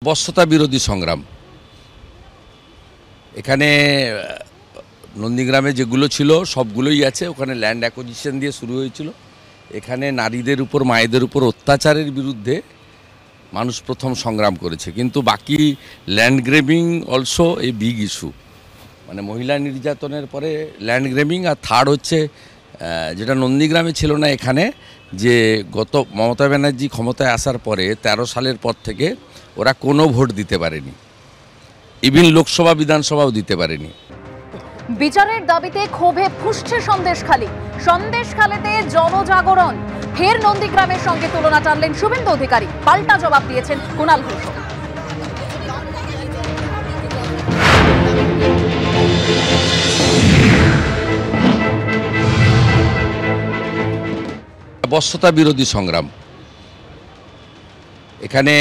বশ্যতা বিরোধী সংগ্রাম। এখানে নন্দীগ্রামে যেগুলো ছিল সবগুলোই আছে। ওখানে ল্যান্ড অ্যাকুইজিশন দিয়ে শুরু হয়েছিল। এখানে নারীদের উপর, মায়েদের উপর অত্যাচারের বিরুদ্ধে মানুষ প্রথম সংগ্রাম করেছে, কিন্তু বাকি land grabbing also a big issue. মানে মহিলা নির্যাতনের পরে ল্যান্ড গ্রেবিং, আর থার্ড হচ্ছে যেটা নন্দীগ্রামে ছিল না এখানে, যে গত মমতা ব্যানার্জি ক্ষমতায় আসার পরে 13 সালের পর থেকে ওরা কোনো ভোট দিতে পারেনি, ইভিন লোকসভা বিধানসভাও দিতে পারেনি। বিচারের দাবিতে ক্ষোভে ফুঁসছে সন্দেশখালীতে জনজাগরণ। ফের নন্দীগ্রামের সঙ্গে তুলনা টানলেন শুভেন্দু অধিকারী, পাল্টা জবাব দিয়েছেন কুণাল ঘোষ। বশ্যতা বিরোধী সংগ্রাম। এখানে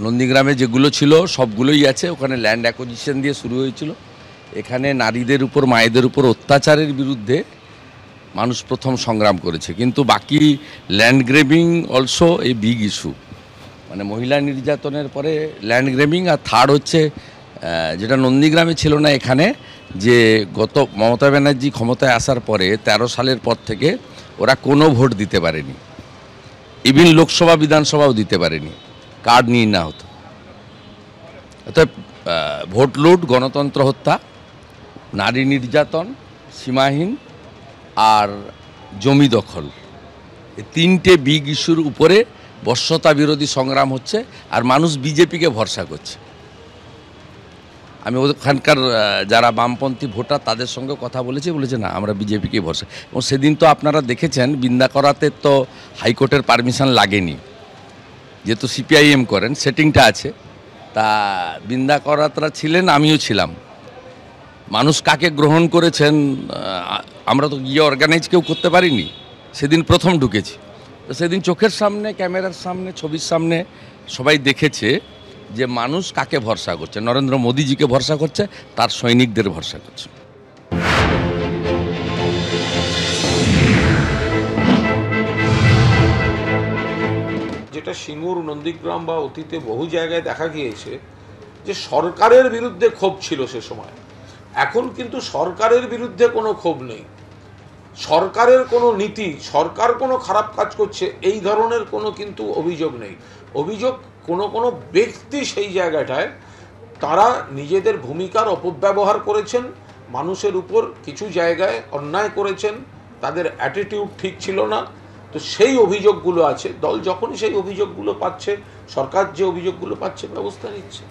নন্দীগ্রামে যেগুলো ছিল সবগুলোই আছে। ওখানে ল্যান্ড অ্যাকুইজিশন দিয়ে শুরু হয়েছিল। এখানে নারীদের উপর, মায়েদের উপর অত্যাচারের বিরুদ্ধে মানুষ প্রথম সংগ্রাম করেছে, কিন্তু বাকি land grabbing also a big issue. মানে মহিলা নির্যাতনের পরে ল্যান্ড গ্রেবিং, আর থার্ড হচ্ছে যেটা নন্দীগ্রামে ছিল না এখানে, যে গত মমতা ব্যানার্জি ক্ষমতায় আসার পরে 13 সালের পর থেকে ওরা কোনো ভোট দিতে পারেনি, ইভিন লোকসভা বিধানসভাও দিতে পারেনি, কার্ড নিয়ে না হতো। অর্থাৎ ভোট লুট, গণতন্ত্র হত্যা, নারী নির্যাতন সীমাহীন, আর জমি দখল, এই তিনটে বিগ ইস্যুর উপরে বশ্যতা বিরোধী সংগ্রাম হচ্ছে। আর মানুষ বিজেপিকে ভরসা করছে। আমি ওখানকার যারা বামপন্থী ভোটার তাদের সঙ্গে কথা বলেছে না, আমরা বিজেপিকে ভরসা। এবং সেদিন তো আপনারা দেখেছেন বৃন্দা করাতে তো হাইকোর্টের পারমিশন লাগেনি, যেহেতু সিপিআইএম করেন, সেটিংটা আছে। তা বৃন্দা করাতরা ছিলেন, আমিও ছিলাম। মানুষ কাকে গ্রহণ করেছেন আমরা তো গিয়ে অর্গানাইজ কেউ করতে পারিনি। সেদিন প্রথম ঢুকেছি, তো সেদিন চোখের সামনে, ক্যামেরার সামনে, ছবির সামনে সবাই দেখেছে যে মানুষ কাকে ভরসা করছে। নরেন্দ্র মোদীজিকে ভরসা করছে, তার সৈনিকদের ভরসা করছে। যেটা সিঙ্গুর, নন্দীগ্রাম বা অতীতে বহু জায়গায় দেখা গিয়েছে যে সরকারের বিরুদ্ধে ক্ষোভ ছিল সে সময়। এখন কিন্তু সরকারের বিরুদ্ধে কোনো ক্ষোভ নেই, সরকারের কোনো নীতি, সরকার কোনো খারাপ কাজ করছে এই ধরনের কোনো কিন্তু অভিযোগ নেই। অভিযোগ কোনো ব্যক্তি সেই জায়গাটায় তারা নিজেদের ভূমিকার অপব্যবহার করেছেন, মানুষের উপর কিছু জায়গায় অন্যায় করেছেন, তাদের অ্যাটিটিউড ঠিক ছিল না। তো সেই অভিযোগগুলো আছে। দল যখনই সেই অভিযোগগুলো পাচ্ছে, সরকার যে অভিযোগগুলো পাচ্ছে ব্যবস্থা নিচ্ছে।